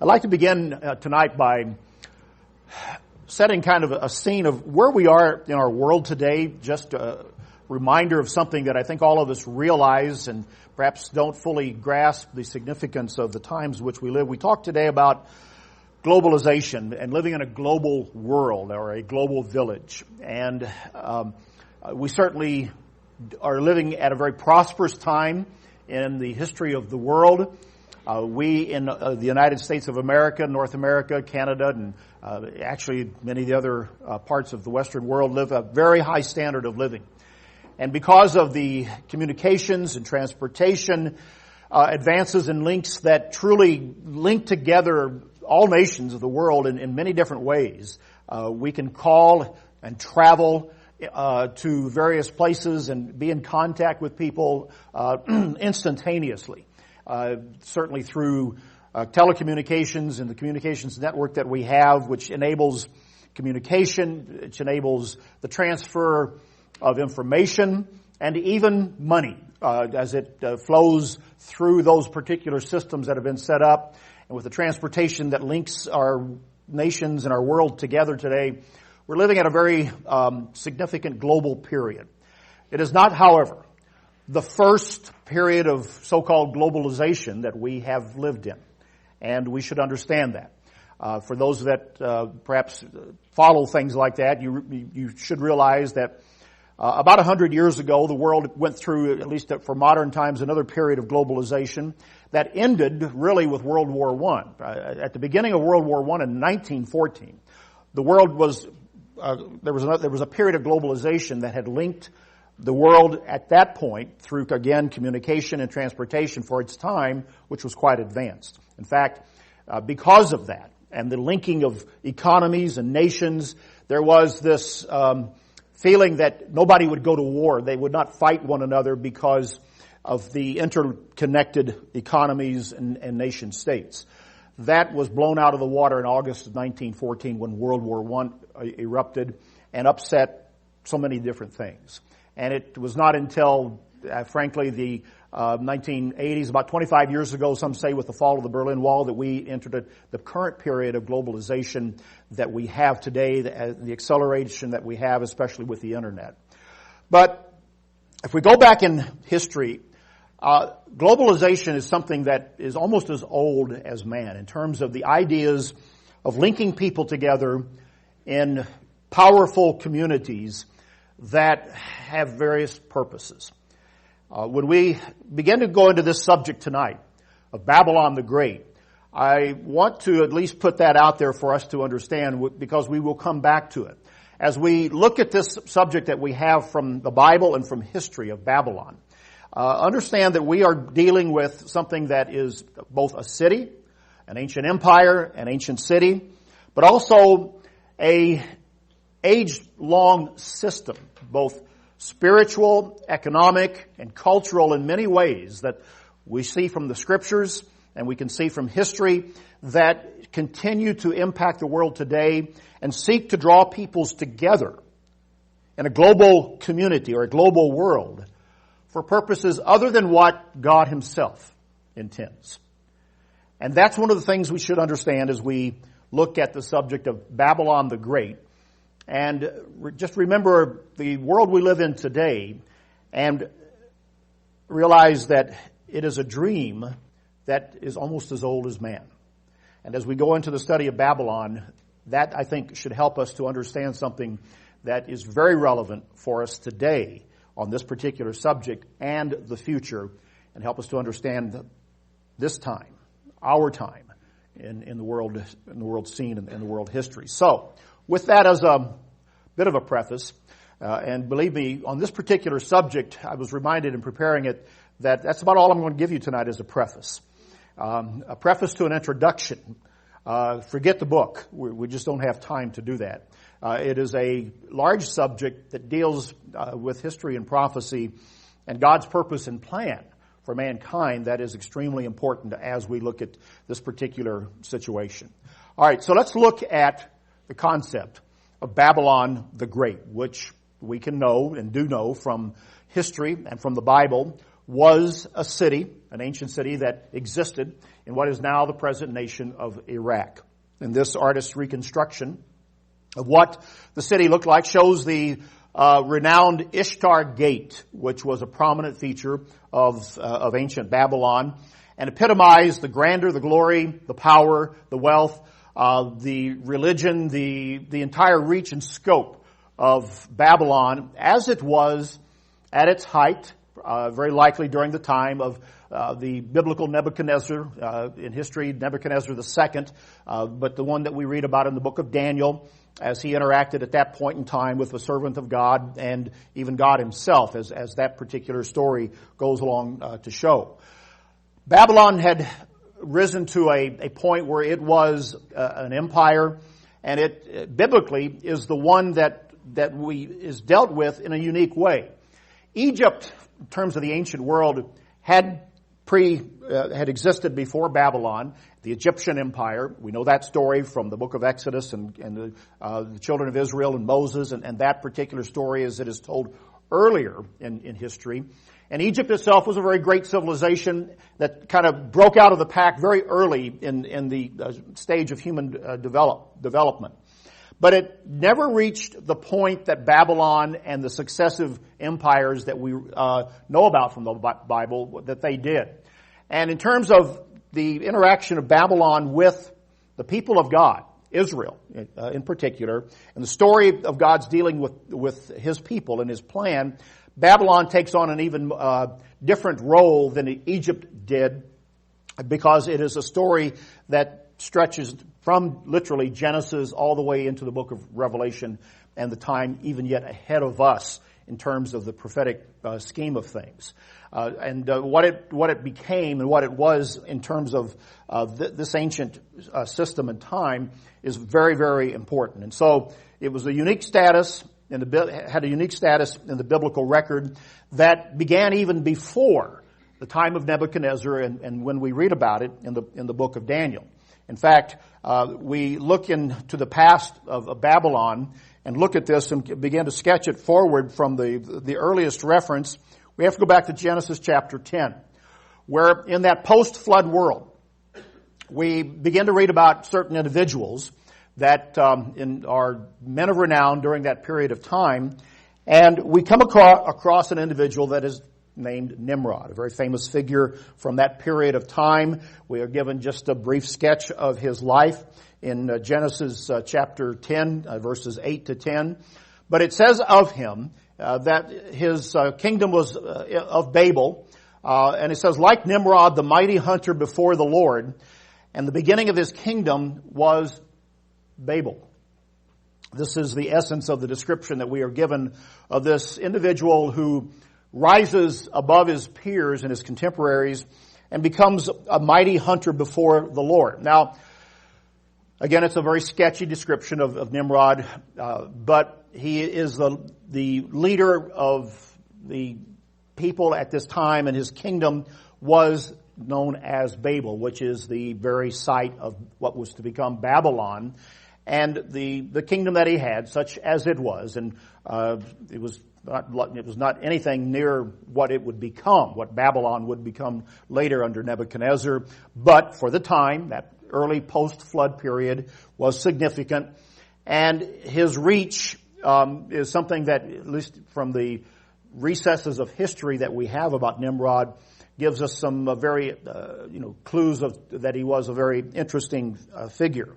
I'd like to begin tonight by setting kind of a scene of where we are in our world today, just a reminder of something that I think all of us realize and perhaps don't fully grasp the significance of the times in which we live. We talk today about globalization and living in a global world or a global village. And we certainly are living at a very prosperous time in the history of the world. We in the United States of America, North America, Canada, and actually many of the other parts of the Western world live a very high standard of living. And because of the communications and transportation advances and links that truly link together all nations of the world in many different ways, we can call and travel to various places and be in contact with people instantaneously. Certainly through telecommunications and the communications network that we have, which enables communication, which enables the transfer of information and even money as it flows through those particular systems that have been set up. And with the transportation that links our nations and our world together today, we're living at a very significant global period. It is not, however, the first period of so-called globalization that we have lived in. And we should understand that. For those that perhaps follow things like that, you should realize that about 100 years ago, the world went through, at least for modern times, another period of globalization that ended really with World War I. At the beginning of World War I in 1914, the world was, there was a period of globalization that had linked the world at that point through, again, communication and transportation for its time, which was quite advanced. In fact, because of that and the linking of economies and nations, there was this feeling that nobody would go to war. They would not fight one another because of the interconnected economies and nation states. That was blown out of the water in August of 1914 when World War I erupted and upset so many different things. And it was not until, frankly, the 1980s, about 25 years ago, some say with the fall of the Berlin Wall, that we entered the current period of globalization that we have today, the acceleration that we have, especially with the Internet. But if we go back in history, globalization is something that is almost as old as man in terms of the ideas of linking people together in powerful communities that have various purposes. When we begin to go into this subject tonight of Babylon the Great, I want to at least put that out there for us to understand because we will come back to it. As we look at this subject that we have from the Bible and from history of Babylon, understand that we are dealing with something that is both a city, an ancient empire, an ancient city, but also a age-long system, both spiritual, economic, and cultural in many ways that we see from the scriptures and we can see from history that continue to impact the world today and seek to draw peoples together in a global community or a global world for purposes other than what God Himself intends. And that's one of the things we should understand as we look at the subject of Babylon the Great. And just remember the world we live in today and realize that it is a dream that is almost as old as man. And as we go into the study of Babylon, that I think should help us to understand something that is very relevant for us today on this particular subject and the future, and help us to understand this time, our time in the world scene and in the world history. So, with that as a bit of a preface, and believe me, on this particular subject, I was reminded in preparing it that that's about all I'm going to give you tonight as a preface. A preface to an introduction. Forget the book. We just don't have time to do that. It is a large subject that deals with history and prophecy and God's purpose and plan for mankind that is extremely important as we look at this particular situation. All right, so let's look at the concept of Babylon the Great, which we can know and do know from history and from the Bible was a city, an ancient city that existed in what is now the present nation of Iraq. And this artist's reconstruction of what the city looked like shows the renowned Ishtar Gate, which was a prominent feature of ancient Babylon, and epitomized the grandeur, the glory, the power, the wealth, the religion, the entire reach and scope of Babylon as it was at its height, very likely during the time of the biblical Nebuchadnezzar, in history Nebuchadnezzar II, but the one that we read about in the book of Daniel, as he interacted at that point in time with the servant of God and even God himself, as that particular story goes along to show. Babylon had risen to a point where it was an empire, and it biblically is the one that is dealt with in a unique way. Egypt, in terms of the ancient world, had existed before Babylon, the Egyptian Empire. We know that story from the book of Exodus and the children of Israel and Moses, and that particular story as it is told earlier in history. And Egypt itself was a very great civilization that kind of broke out of the pack very early in the stage of human development. But it never reached the point that Babylon and the successive empires that we know about from the Bible, that they did. And in terms of the interaction of Babylon with the people of God, Israel in particular, and the story of God's dealing with his people and his plan, Babylon takes on an even different role than Egypt did, because it is a story that stretches from literally Genesis all the way into the book of Revelation, and the time even yet ahead of us in terms of the prophetic scheme of things. And what it became and what it was in terms of this ancient system and time is very, very important. And so it was a unique status, had a unique status in the biblical record that began even before the time of Nebuchadnezzar, and when we read about it in the book of Daniel. In fact, we look into the past of Babylon and look at this and begin to sketch it forward from the earliest reference. We have to go back to Genesis chapter 10, where in that post-flood world, we begin to read about certain individuals that are men of renown during that period of time, and we come across an individual that is named Nimrod, a very famous figure from that period of time. We are given just a brief sketch of his life in Genesis chapter 10, verses 8 to 10. But it says of him that his kingdom was of Babel, and it says, like Nimrod, the mighty hunter before the Lord, and the beginning of his kingdom was Babel. This is the essence of the description that we are given of this individual who rises above his peers and his contemporaries and becomes a mighty hunter before the Lord. Now, again, it's a very sketchy description of Nimrod, but he is the leader of the people at this time, and his kingdom was known as Babel, which is the very site of what was to become Babylon. And the kingdom that he had, such as it was, and it was not anything near what it would become, what Babylon would become later under Nebuchadnezzar, but for the time, that early post-flood period was significant, and his reach is something that, at least from the recesses of history that we have about Nimrod, gives us some very clues that he was a very interesting figure.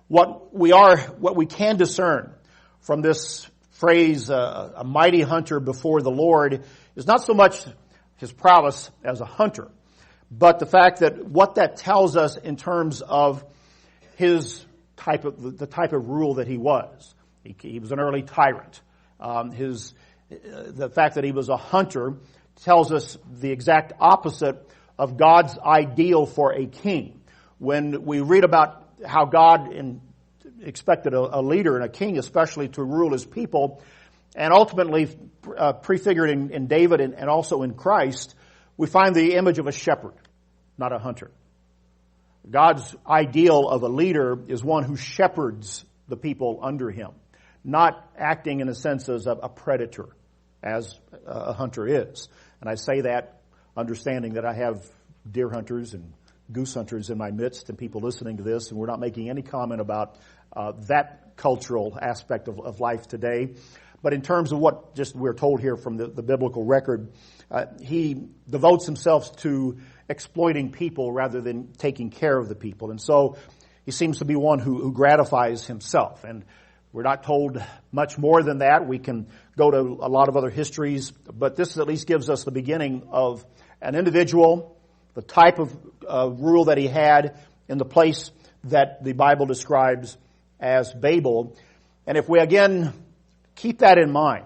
What we can discern from this phrase, a mighty hunter before the Lord, is not so much his prowess as a hunter, but the fact that what that tells us in terms of his the type of rule that he was. He was an early tyrant. The fact that he was a hunter tells us the exact opposite of God's ideal for a king. When we read about how God expected a leader and a king especially to rule his people, and ultimately prefigured in David and also in Christ, we find the image of a shepherd, not a hunter. God's ideal of a leader is one who shepherds the people under him, not acting in a sense as a predator, as a hunter is. And I say that understanding that I have deer hunters and goose hunters in my midst and people listening to this, and we're not making any comment about that cultural aspect of life today. But in terms of what just we're told here from the biblical record, he devotes himself to exploiting people rather than taking care of the people. And so he seems to be one who gratifies himself. And we're not told much more than that. We can go to a lot of other histories, but this at least gives us the beginning of an individual, the type of rule that he had in the place that the Bible describes as Babel. And if we again keep that in mind,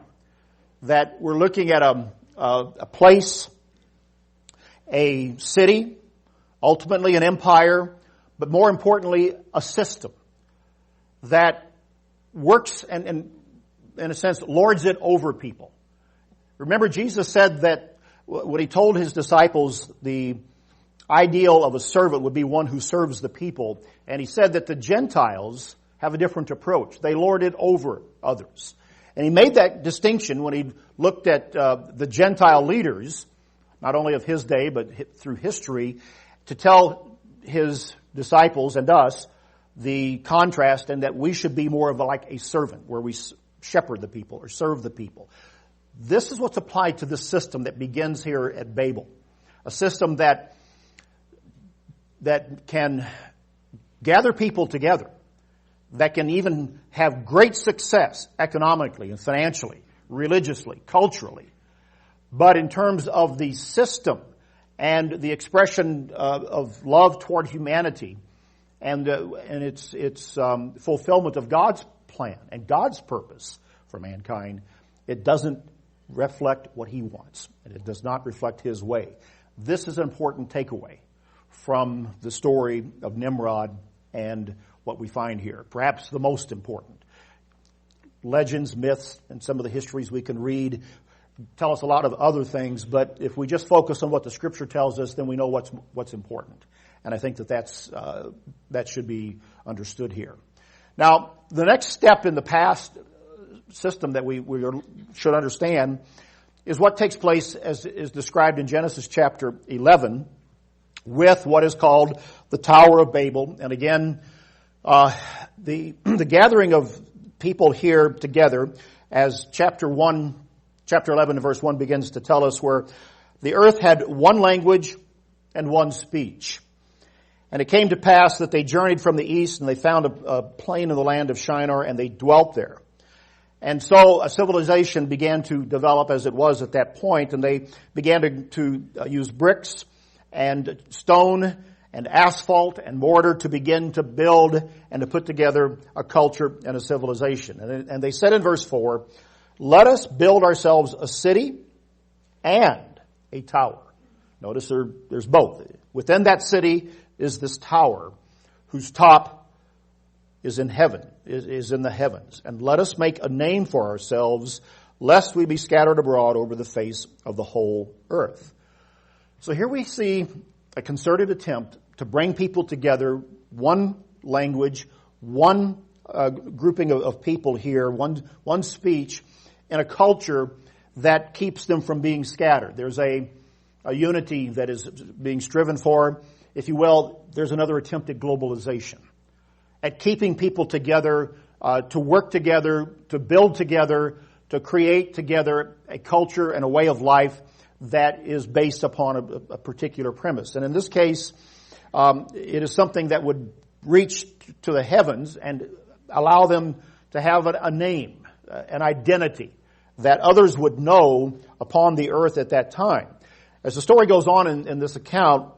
that we're looking at a place, a city, ultimately an empire, but more importantly, a system that works and in a sense, lords it over people. Remember, Jesus said that when he told his disciples the ideal of a servant would be one who serves the people, and he said that the Gentiles have a different approach. They lord it over others. And he made that distinction when he looked at the Gentile leaders, not only of his day, but through history, to tell his disciples and us the contrast, and that we should be more of like a servant, where we shepherd the people or serve the people. This is what's applied to this system that begins here at Babel. A system that can gather people together, that can even have great success economically and financially, religiously, culturally. But in terms of the system and the expression of love toward humanity and its fulfillment of God's plan and God's purpose for mankind, it doesn't reflect what he wants, and it does not reflect his way. This is an important takeaway from the story of Nimrod and what we find here. Perhaps the most important. Legends, myths, and some of the histories we can read tell us a lot of other things, but if we just focus on what the Scripture tells us, then we know what's important. And I think that should be understood here. Now, the next step in the past system that we should understand is what takes place as is described in Genesis chapter 11 with what is called the Tower of Babel. And again, the gathering of people here together, as chapter 11 verse 1 begins to tell us, where the earth had one language and one speech. And it came to pass that they journeyed from the east, and they found a plain in the land of Shinar, and they dwelt there. And so a civilization began to develop as it was at that point, and they began to use bricks and stone and asphalt and mortar to begin to build and to put together a culture and a civilization. And they said in verse 4, "Let us build ourselves a city and a tower." Notice there's both. Within that city is this tower whose top is in heaven, is in the heavens. "And let us make a name for ourselves, lest we be scattered abroad over the face of the whole earth." So here we see a concerted attempt to bring people together, one language, one grouping of people here, one speech, in a culture that keeps them from being scattered. There's a unity that is being striven for. If you will, there's another attempt at globalization, at keeping people together, to work together, to build together, to create together a culture and a way of life that is based upon a particular premise. And in this case, it is something that would reach to the heavens and allow them to have a name, an identity that others would know upon the earth at that time. As the story goes on in this account,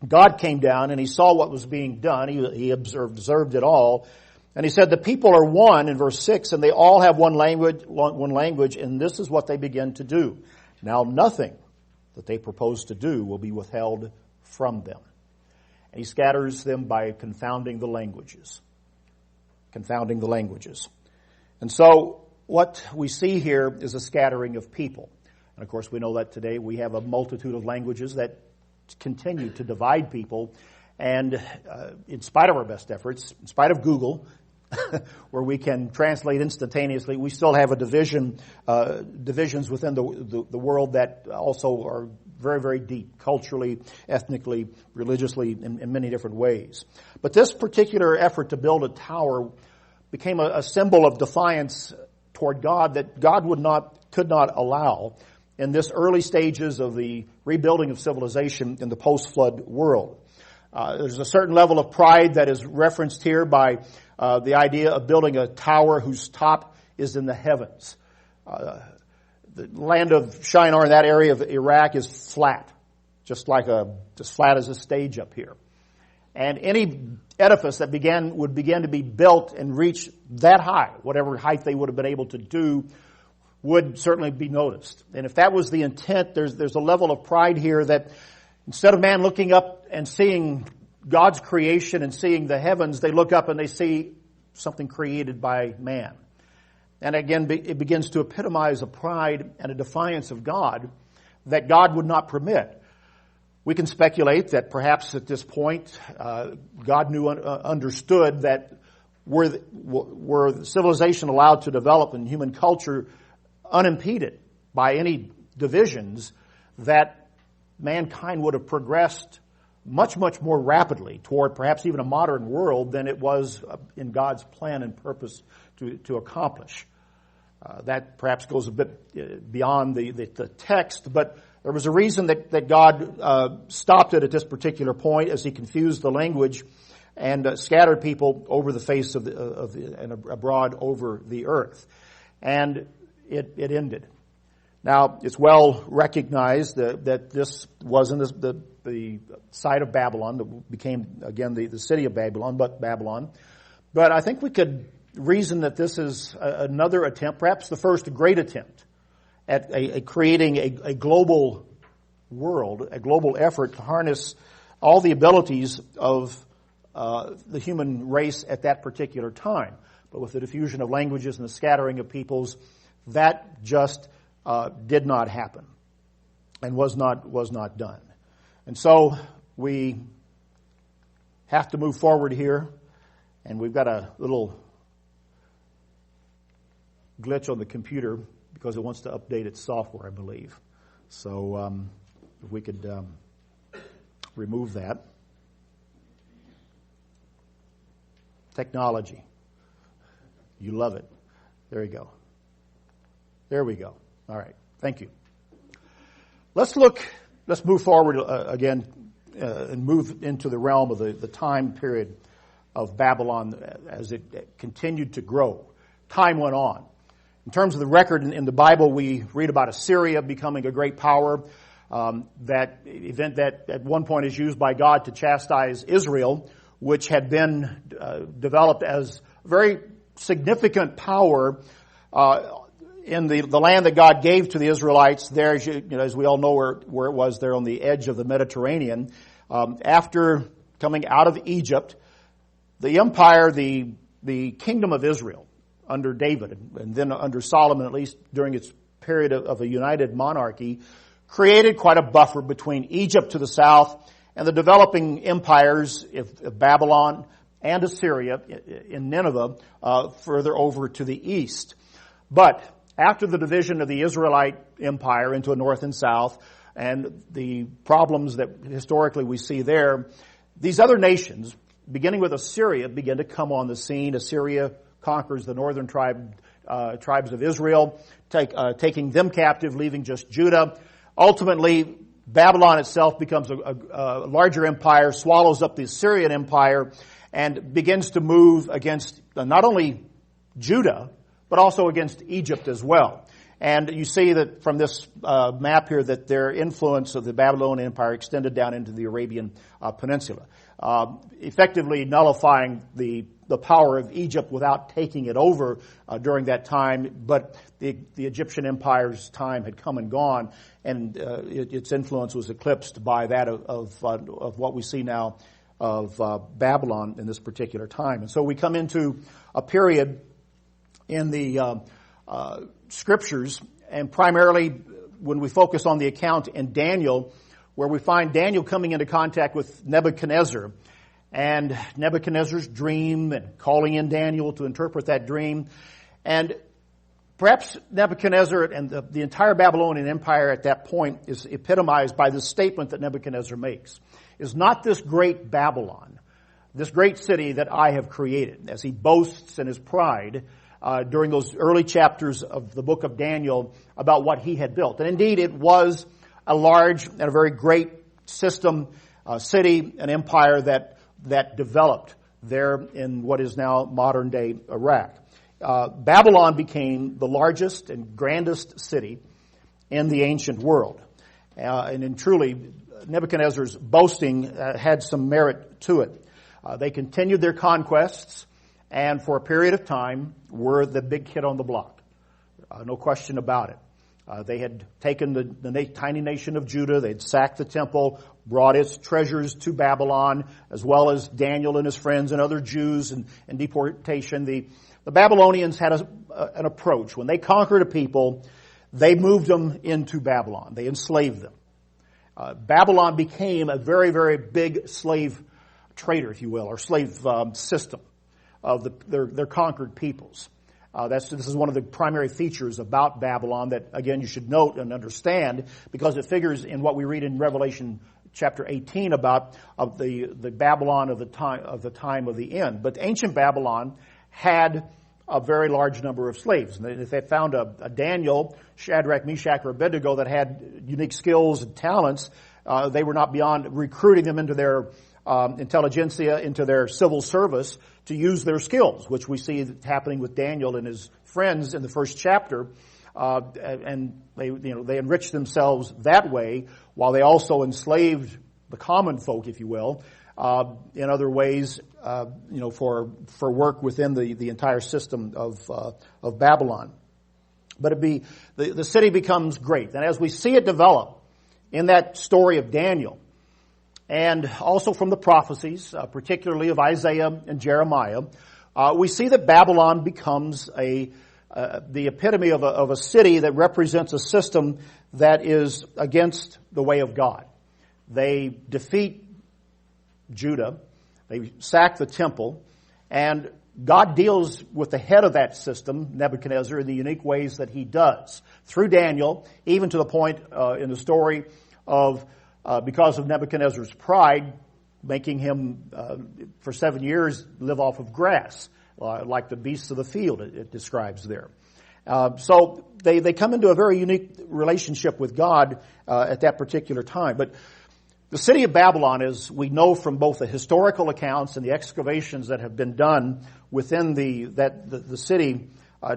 God came down and he saw what was being done. He observed it all. And he said, "The people are one," in verse 6, "and they all have one language, and this is what they begin to do. Now nothing that they propose to do will be withheld from them." And he scatters them by confounding the languages. Confounding the languages. And so what we see here is a scattering of people. And of course we know that today we have a multitude of languages that continue to divide people. And in spite of our best efforts, in spite of Google, where we can translate instantaneously. We still have divisions within the world that also are very, very deep, culturally, ethnically, religiously, in many different ways. But this particular effort to build a tower became a symbol of defiance toward God that God could not allow in this early stages of the rebuilding of civilization in the post-flood world. There's a certain level of pride that is referenced here by the idea of building a tower whose top is in the heavens. The land of Shinar in that area of Iraq is flat, just flat as a stage up here. And any edifice that would begin to be built and reach that high, whatever height they would have been able to do, would certainly be noticed. And if that was the intent, there's a level of pride here that instead of man looking up and seeing God's creation and seeing the heavens, they look up and they see something created by man. And again, it begins to epitomize a pride and a defiance of God that God would not permit. We can speculate that perhaps at this point, God understood that were the civilization allowed to develop in human culture unimpeded by any divisions, that mankind would have progressed much, much more rapidly toward perhaps even a modern world than it was in God's plan and purpose to accomplish. That perhaps goes a bit beyond the text, but there was a reason that God stopped it at this particular point as He confused the language and scattered people over the face and abroad over the earth. And it ended. Now, it's well recognized that this wasn't the site of Babylon, that became, again, the city of Babylon. But I think we could reason that this is another attempt, perhaps the first great attempt, at creating a global world, a global effort to harness all the abilities of the human race at that particular time. But with the diffusion of languages and the scattering of peoples, that just did not happen and was not done. And so we have to move forward here, and we've got a little glitch on the computer because it wants to update its software, I believe. So if we could remove that. Technology. You love it. There you go. There we go. All right. Thank you. Let's move forward again and move into the realm of the time period of Babylon as it continued to grow. Time went on. In terms of the record in the Bible, we read about Assyria becoming a great power. That event that at one point is used by God to chastise Israel, which had been developed as a very significant power in the land that God gave to the Israelites. There, as we all know where it was, there on the edge of the Mediterranean. After coming out of Egypt, the empire, the kingdom of Israel, under David, and then under Solomon, at least during its period of a united monarchy, created quite a buffer between Egypt to the south and the developing empires of Babylon and Assyria in Nineveh further over to the east. But after the division of the Israelite empire into a north and south, and the problems that historically we see there, these other nations, beginning with Assyria, begin to come on the scene. Assyria conquers the northern tribes of Israel, taking them captive, leaving just Judah. Ultimately, Babylon itself becomes a larger empire, swallows up the Assyrian empire, and begins to move against not only Judah, but also against Egypt as well. And you see that from this map here that their influence of the Babylonian Empire extended down into the Arabian Peninsula, effectively nullifying the power of Egypt without taking it over during that time. But the Egyptian Empire's time had come and gone, and its influence was eclipsed by that of what we see now of Babylon in this particular time. And so we come into a period in the Scriptures, and primarily when we focus on the account in Daniel, where we find Daniel coming into contact with Nebuchadnezzar. and Nebuchadnezzar's dream and calling in Daniel to interpret that dream. And perhaps Nebuchadnezzar and the entire Babylonian Empire at that point is epitomized by the statement that Nebuchadnezzar makes. Is not this great Babylon, this great city that I have created, as he boasts in his pride during those early chapters of the book of Daniel about what he had built. And indeed, it was a large and a very great system, city, an empire that developed there in what is now modern-day Iraq. Babylon became the largest and grandest city in the ancient world. And truly, Nebuchadnezzar's boasting had some merit to it. They continued their conquests, and for a period of time were the big kid on the block. No question about it. They had taken the tiny nation of Judah, they'd sacked the temple, brought its treasures to Babylon, as well as Daniel and his friends and other Jews in deportation. The Babylonians had an approach. When they conquered a people, they moved them into Babylon. They enslaved them. Babylon became a very, very big slave trader, if you will, or slave system of their conquered peoples. This is one of the primary features about Babylon that, again, you should note and understand, because it figures in what we read in Revelation chapter 18 about of the Babylon of the time of the end. But ancient Babylon had a very large number of slaves. And if they found a Daniel, Shadrach, Meshach, or Abednego that had unique skills and talents, they were not beyond recruiting them into their intelligentsia, into their civil service to use their skills, which we see happening with Daniel and his friends in the first chapter. And they enriched themselves that way, while they also enslaved the common folk, if you will, in other ways, for work within the entire system of Babylon. But the city becomes great, and as we see it develop in that story of Daniel, and also from the prophecies, particularly of Isaiah and Jeremiah, we see that Babylon becomes the epitome of a city that represents a system that is against the way of God. They defeat Judah, they sack the temple, and God deals with the head of that system, Nebuchadnezzar, in the unique ways that he does. Through Daniel, even to the point in the story of, because of Nebuchadnezzar's pride, making him, for 7 years, live off of grass, like the beasts of the field, it describes there. So they come into a very unique relationship with God at that particular time. But the city of Babylon, as we know from both the historical accounts and the excavations that have been done within the city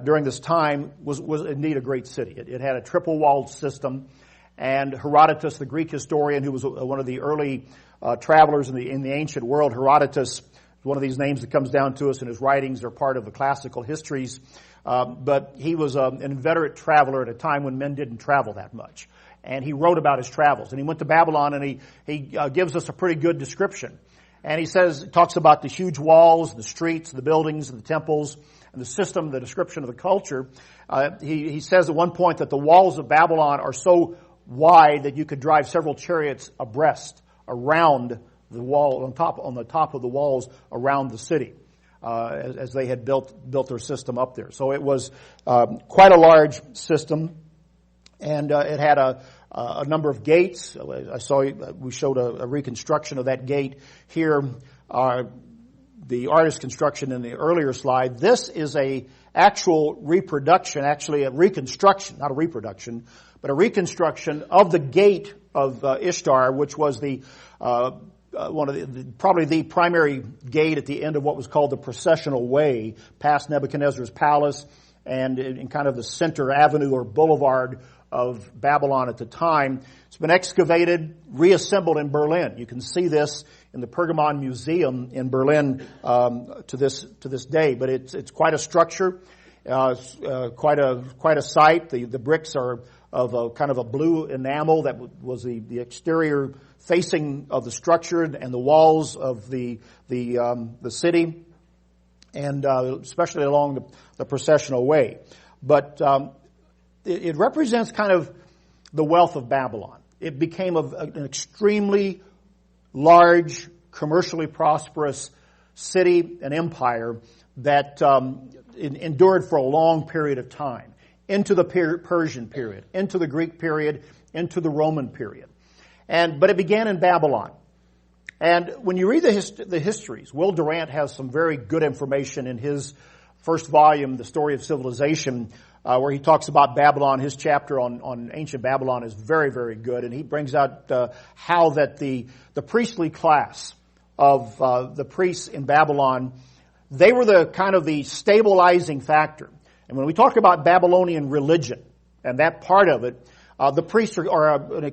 during this time, was indeed a great city. It had a triple-walled system, and Herodotus, the Greek historian, who was one of the early travelers in the ancient world, Herodotus, one of these names that comes down to us in his writings, are part of the classical histories, but he was an inveterate traveler at a time when men didn't travel that much. And he wrote about his travels. And he went to Babylon, and he gives us a pretty good description. And he talks about the huge walls, the streets, the buildings, the temples, and the system, the description of the culture. He says at one point that the walls of Babylon are so wide that you could drive several chariots abreast around the wall, on the top of the walls around the city, as they had built their system up there. So it was quite a large system. And it had a number of gates. We showed a reconstruction of that gate here. The artist construction in the earlier slide. This is a actual reproduction, actually a reconstruction, not a reproduction, but a reconstruction of the gate of Ishtar, which was probably the primary gate at the end of what was called the processional way, past Nebuchadnezzar's palace, and in kind of the center avenue or boulevard of Babylon at the time. It's been excavated, reassembled in Berlin. You can see this in the Pergamon Museum in Berlin to this day. But it's quite a structure, quite a site. The bricks are of a kind of a blue enamel that was the exterior facing of the structure and the walls of the city, and especially along the processional way. But it represents kind of the wealth of Babylon. It became an extremely large commercially prosperous city and empire that endured for a long period of time, into the Persian period, into the Greek period, into the Roman period. But it began in Babylon. And when you read the histories, Will Durant has some very good information in his first volume, The Story of Civilization, where he talks about Babylon. His chapter on ancient Babylon is very, very good. And he brings out how that the priestly class of the priests in Babylon, they were the kind of the stabilizing factor. And when we talk about Babylonian religion and that part of it, the priests are in a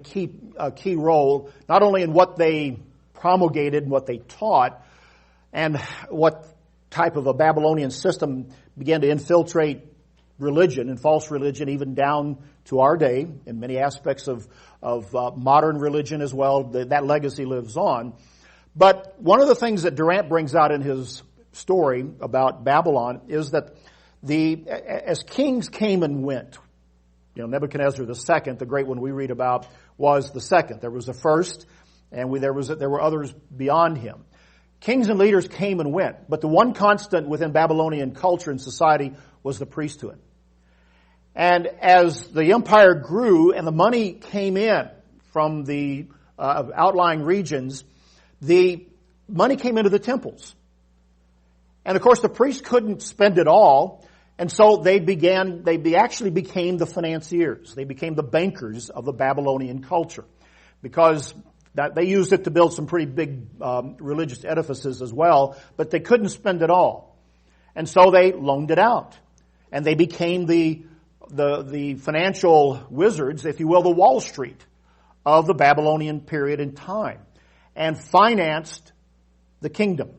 key role, not only in what they promulgated and what they taught, and what type of a Babylonian system began to infiltrate religion and false religion even down to our day, in many aspects of modern religion as well. That legacy lives on. But one of the things that Durant brings out in his story about Babylon is that as kings came and went, Nebuchadnezzar II, the great one we read about, was the second. There was the first, and there were others beyond him. Kings and leaders came and went, but the one constant within Babylonian culture and society was the priesthood. And as the empire grew and the money came in from the outlying regions, the money came into the temples. And of course the priests couldn't spend it all, and so they actually became the financiers. They became the bankers of the Babylonian culture, because they used it to build some pretty big religious edifices as well, but they couldn't spend it all. And so they loaned it out. And they became the financial wizards, if you will, the Wall Street of the Babylonian period in time, and financed the kingdom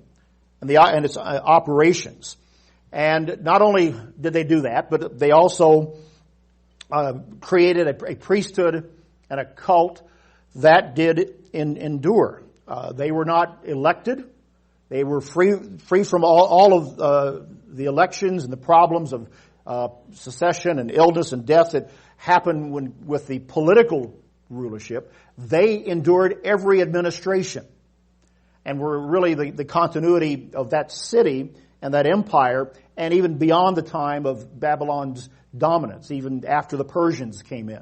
and its operations. And not only did they do that, but they also created a priesthood and a cult that did endure. They were not elected. They were free from all of the elections and the problems of secession and illness and death that happened with the political rulership. They endured every administration and were really the continuity of that city and that empire, and even beyond the time of Babylon's dominance, even after the Persians came in.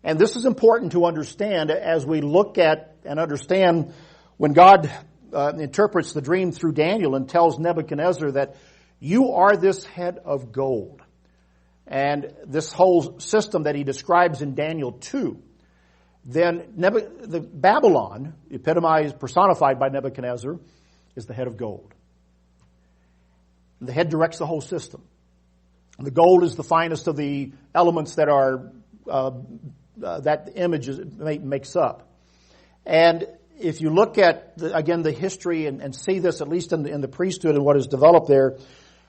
And this is important to understand as we look at and understand when God interprets the dream through Daniel and tells Nebuchadnezzar that you are this head of gold. And this whole system that he describes in Daniel 2, then the Babylon, epitomized, personified by Nebuchadnezzar, is the head of gold. And the head directs the whole system. And the gold is the finest of the elements that are that the image makes up. And if you look at, the history and see this, at least in the priesthood and what is developed there,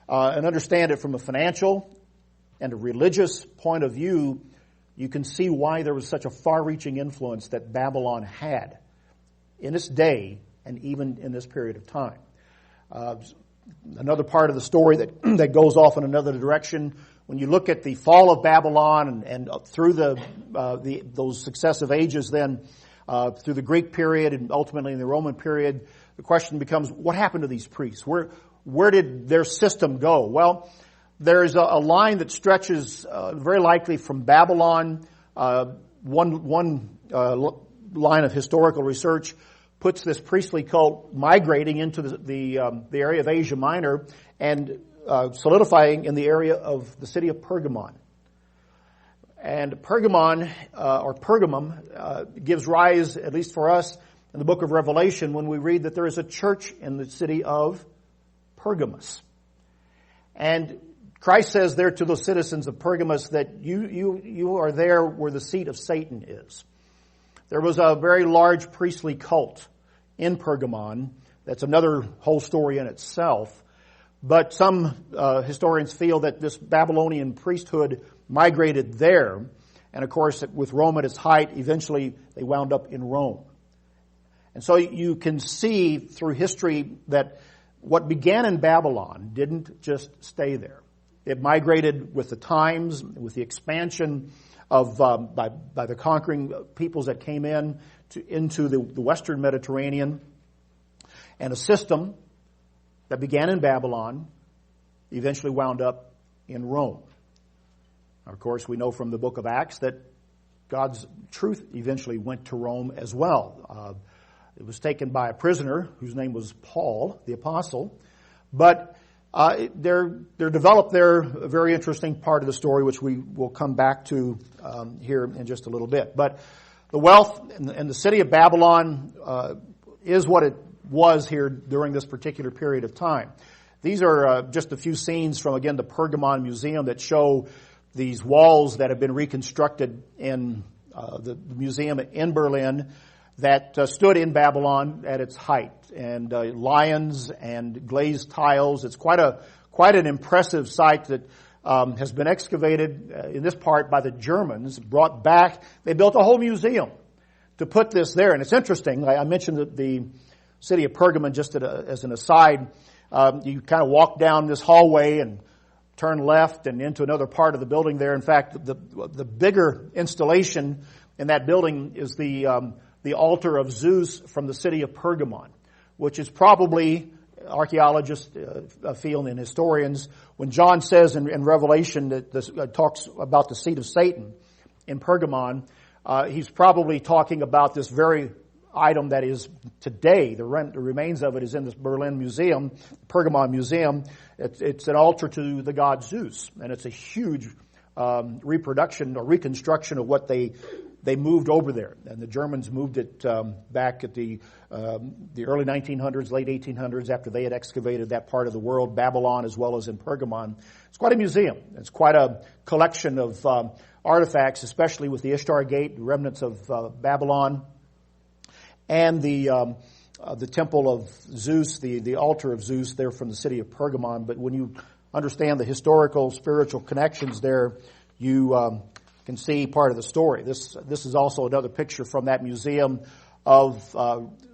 and understand it from a financial and a religious point of view, you can see why there was such a far-reaching influence that Babylon had in its day and even in this period of time. Another part of the story that goes off in another direction, when you look at the fall of Babylon and through those successive ages, then through the Greek period and ultimately in the Roman period, the question becomes, what happened to these priests? Where did their system go? Well, there's a line that stretches very likely from Babylon. One line of historical research puts this priestly cult migrating into the area of Asia Minor and solidifying in the area of the city of Pergamon. And Pergamon, or Pergamum, gives rise, at least for us, in the book of Revelation when we read that there is a church in the city of Pergamos. And Christ says there to the citizens of Pergamos that you are there where the seat of Satan is. There was a very large priestly cult in Pergamon. That's another whole story in itself. But some historians feel that this Babylonian priesthood migrated there. And of course, with Rome at its height, eventually they wound up in Rome. And so you can see through history that what began in Babylon didn't just stay there. It migrated with the times, with the expansion of by the conquering peoples that came into the Western Mediterranean. And a system that began in Babylon eventually wound up in Rome. Of course, we know from the book of Acts that God's truth eventually went to Rome as well. It was taken by a prisoner whose name was Paul, the apostle. But there developed there a very interesting part of the story, which we will come back to here in just a little bit. But the wealth in the city of Babylon is what it was here during this particular period of time. These are just a few scenes from, again, the Pergamon Museum that show these walls that have been reconstructed in the museum in Berlin that stood in Babylon at its height, and lions and glazed tiles. It's quite an impressive site that has been excavated in this part by the Germans, brought back. They built a whole museum to put this there, and it's interesting. I mentioned that the city of Pergamon just as an aside. You kind of walk down this hallway and turn left and into another part of the building there. In fact, the bigger installation in that building is the altar of Zeus from the city of Pergamon, which is probably, archaeologists feel and historians, when John says in Revelation that this talks about the seat of Satan in Pergamon, he's probably talking about this very item that is today, the remains of it is in this Berlin museum, Pergamon Museum. It's an altar to the god Zeus, and it's a huge reproduction or reconstruction of what they moved over there. And the Germans moved it back at the early 1900s, late 1800s, after they had excavated that part of the world, Babylon as well as in Pergamon. It's quite a museum. It's quite a collection of artifacts, especially with the Ishtar Gate, the remnants of Babylon, and the temple of Zeus, the altar of Zeus there from the city of Pergamon. But when you understand the historical, spiritual connections there, you can see part of the story. This is also another picture from that museum of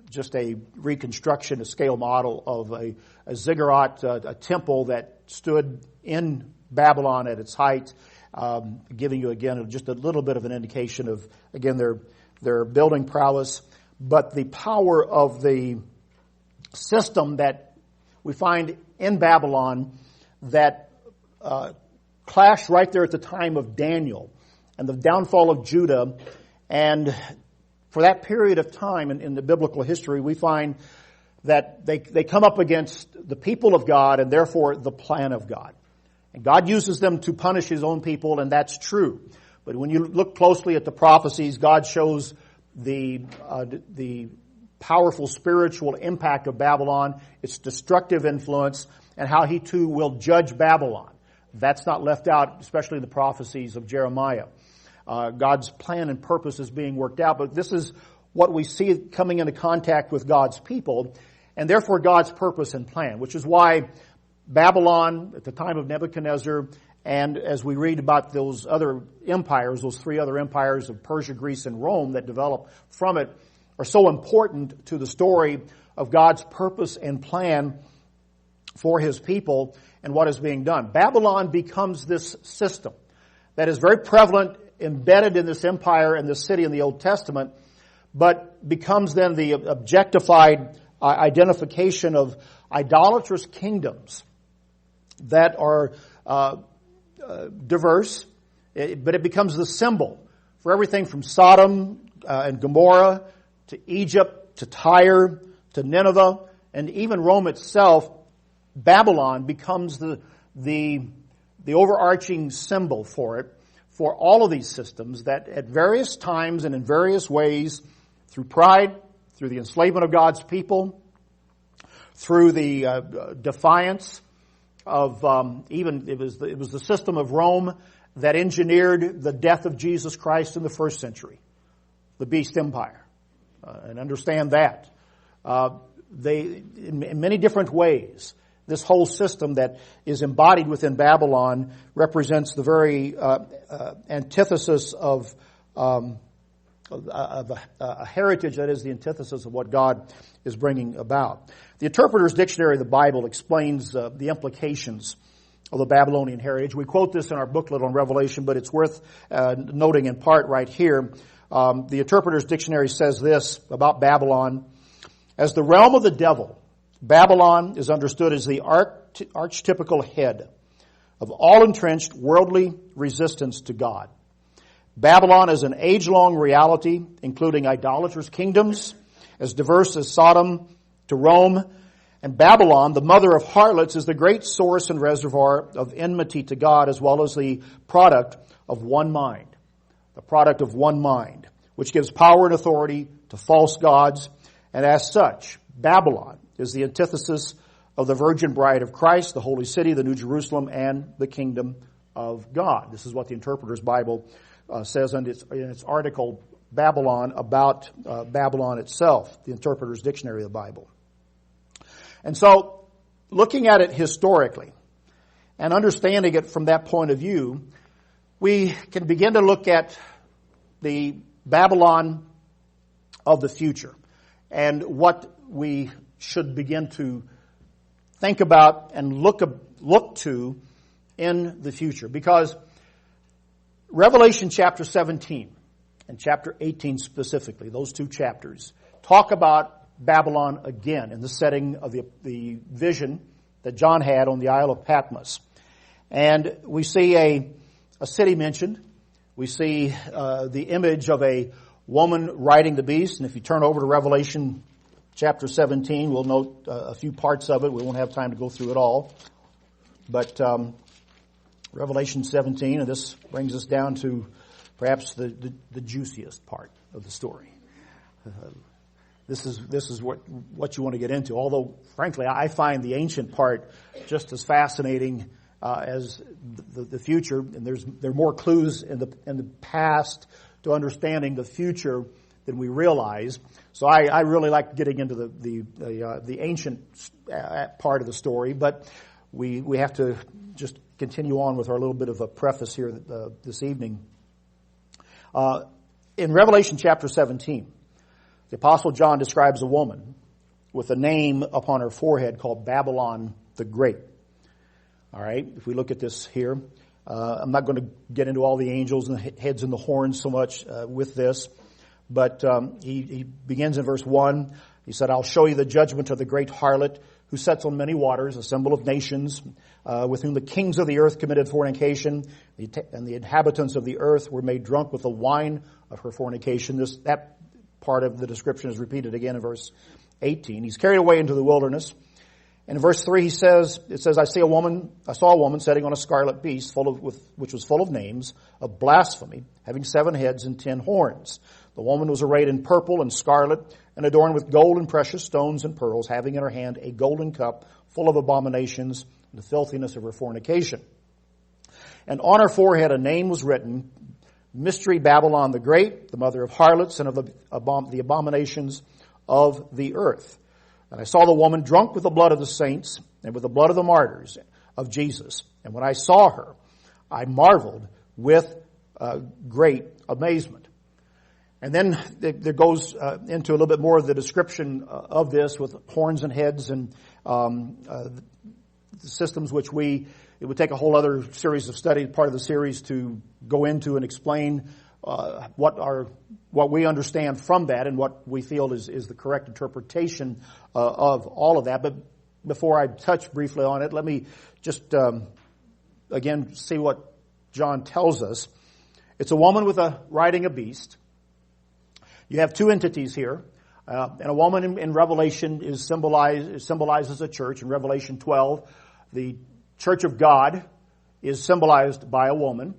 just a reconstruction, a scale model of a ziggurat, a temple that stood in Babylon at its height, giving you again just a little bit of an indication of, again, their building prowess. But the power of the system that we find in Babylon that clashed right there at the time of Daniel and the downfall of Judah. And for that period of time in the biblical history, we find that they come up against the people of God and therefore the plan of God. And God uses them to punish His own people, and that's true. But when you look closely at the prophecies, God shows the powerful spiritual impact of Babylon, its destructive influence, and how He too will judge Babylon. That's not left out, especially in the prophecies of Jeremiah. God's plan and purpose is being worked out, but this is what we see coming into contact with God's people, and therefore God's purpose and plan, which is why Babylon, at the time of Nebuchadnezzar, and as we read about those other empires, those three other empires of Persia, Greece, and Rome that develop from it, are so important to the story of God's purpose and plan for His people and what is being done. Babylon becomes this system that is very prevalent, embedded in this empire and this city in the Old Testament, but becomes then the objectified identification of idolatrous kingdoms that are diverse, but it becomes the symbol for everything from Sodom and Gomorrah to Egypt to Tyre to Nineveh and even Rome itself. Babylon becomes the overarching symbol for it, for all of these systems that at various times and in various ways, through pride, through the enslavement of God's people, through the defiance of it was the system of Rome that engineered the death of Jesus Christ in the first century, the beast empire, and understand that they in many different ways. This whole system that is embodied within Babylon represents the very antithesis of a heritage that is the antithesis of what God is bringing about. The Interpreter's Dictionary of the Bible explains the implications of the Babylonian heritage. We quote this in our booklet on Revelation, but it's worth noting in part right here. The Interpreter's Dictionary says this about Babylon: as the realm of the devil Babylon is understood as the archetypical head of all entrenched worldly resistance to God. Babylon is an age-long reality, including idolatrous kingdoms, as diverse as Sodom to Rome. And Babylon, the mother of harlots, is the great source and reservoir of enmity to God, as well as the product of one mind. The product of one mind, which gives power and authority to false gods. And as such, Babylon is the antithesis of the virgin bride of Christ, the holy city, the New Jerusalem, and the kingdom of God. This is what the Interpreter's Bible says in its article, Babylon, about Babylon itself, the Interpreter's Dictionary of the Bible. And so, looking at it historically and understanding it from that point of view, we can begin to look at the Babylon of the future and what we should begin to think about and look to in the future. Because Revelation chapter 17 and chapter 18 specifically, those two chapters, talk about Babylon again in the setting of the vision that John had on the Isle of Patmos. And we see a city mentioned. We see the image of a woman riding the beast. And if you turn over to Revelation chapter 17, we'll note a few parts of it. We won't have time to go through it all. But Revelation 17, and this brings us down to perhaps the juiciest part of the story. This is what you want to get into. Although, frankly, I find the ancient part just as fascinating as the future. And there are more clues in the past to understanding the future than we realize. So I really like getting into the ancient part of the story. But we have to just continue on with our little bit of a preface here this evening. In Revelation chapter 17, the Apostle John describes a woman with a name upon her forehead called Babylon the Great. All right, if we look at this here, I'm not going to get into all the angels and the heads and the horns so much with this, but he begins in verse 1. He said, I'll show you the judgment of the great harlot who sits on many waters, a symbol of nations, with whom the kings of the earth committed fornication, and the inhabitants of the earth were made drunk with the wine of her fornication. That part of the description is repeated again in verse 18. He's carried away into the wilderness. And in verse 3 it says, I saw a woman sitting on a scarlet beast which was full of names of blasphemy, having 7 heads and 10 horns. The woman was arrayed in purple and scarlet and adorned with gold and precious stones and pearls, having in her hand a golden cup full of abominations and the filthiness of her fornication. And on her forehead a name was written, Mystery Babylon the Great, the mother of harlots and of the abominations of the earth. And I saw the woman drunk with the blood of the saints and with the blood of the martyrs of Jesus. And when I saw her, I marveled with great amazement. And then there goes into a little bit more of the description of this with horns and heads and the systems which it would take a whole other series of study, part of the series, to go into and explain what we understand from that and what we feel is the correct interpretation of all of that. But before I touch briefly on it, let me just again see what John tells us. It's a woman riding a beast. You have two entities here. And a woman in Revelation symbolizes a church. In Revelation 12, the church of God is symbolized by a woman.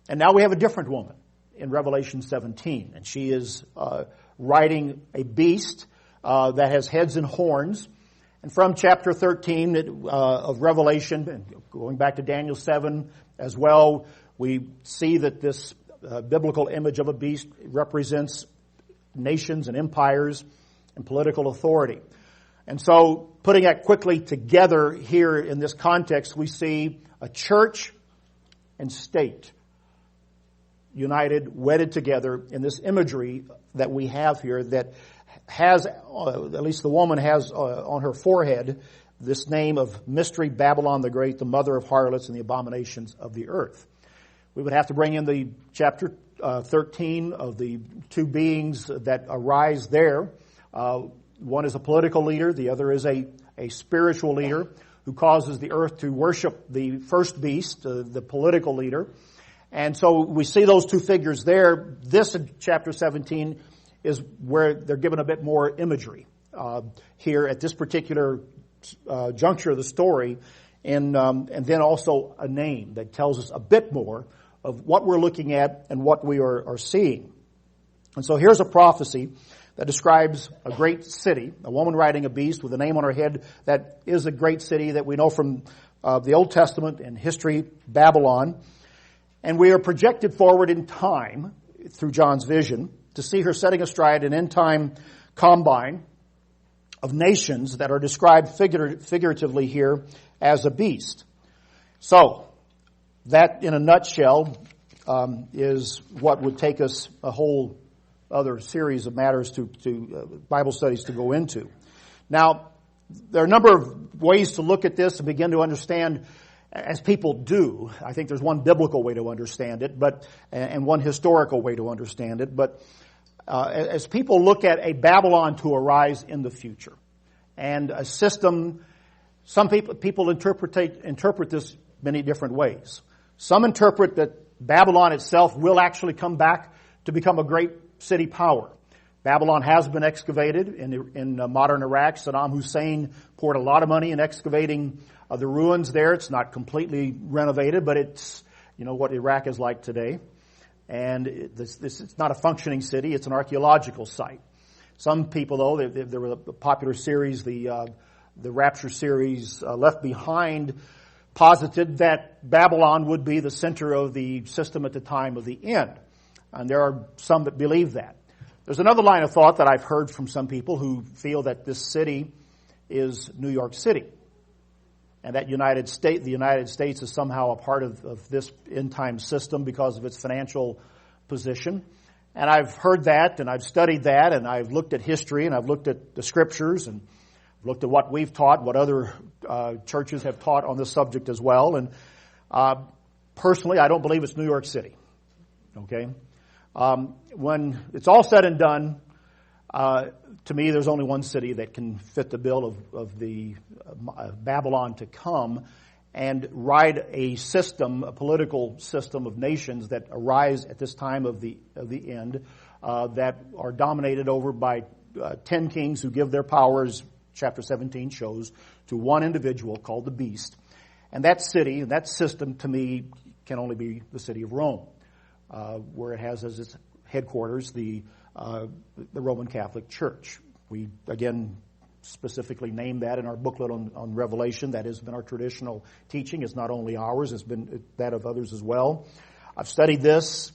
And now we have a different woman in Revelation 17. And she is riding a beast that has heads and horns. And from chapter 13 of Revelation, and going back to Daniel 7 as well, we see that this biblical image of a beast represents nations and empires and political authority. And so, putting that quickly together here in this context, we see a church and state united, wedded together in this imagery that we have here that has, at least the woman has on her forehead, this name of Mystery Babylon the Great, the mother of harlots and the abominations of the earth. We would have to bring in the chapter 13 of the two beings that arise there. One is a political leader, the other is a a spiritual leader who causes the earth to worship the first beast, the political leader. And so we see those two figures there. This in chapter 17 is where they're given a bit more imagery here at this particular juncture of the story, and then also a name that tells us a bit more of what we're looking at and what we are seeing. And so here's a prophecy that describes a great city, a woman riding a beast with a name on her head that is a great city that we know from the Old Testament and history, Babylon. And we are projected forward in time through John's vision to see her setting astride an end-time combine of nations that are described figuratively here as a beast. So, that in a nutshell is what would take us a whole other series of matters to Bible studies to go into. Now, there are a number of ways to look at this and begin to understand, as people do. I think there's one biblical way to understand it, and one historical way to understand it. But as people look at a Babylon to arise in the future, and a system, some people interpret this many different ways. Some interpret that Babylon itself will actually come back to become a great city power. Babylon has been excavated in modern Iraq. Saddam Hussein poured a lot of money in excavating the ruins there. It's not completely renovated, but it's, what Iraq is like today. And it's not a functioning city. It's an archaeological site. Some people, though, there was a popular series, the Rapture series, Left Behind, posited that Babylon would be the center of the system at the time of the end. And there are some that believe that. There's another line of thought that I've heard from some people who feel that this city is New York City, and that the United States is somehow a part of this end-time system because of its financial position. And I've heard that, and I've studied that, and I've looked at history, and I've looked at the scriptures, and looked at what we've taught, what other churches have taught on this subject as well. And personally, I don't believe it's New York City. Okay? When it's all said and done, to me, there's only one city that can fit the bill of the Babylon to come and ride a system, a political system of nations that arise at this time of the end, that are dominated over by 10 kings who give their powers, chapter 17 shows, to one individual called the Beast. And that city, and that system, to me, can only be the city of Rome, where it has as its headquarters the Roman Catholic Church. We, again, specifically named that in our booklet on Revelation. That has been our traditional teaching. It's not only ours, it's been that of others as well. I've studied this,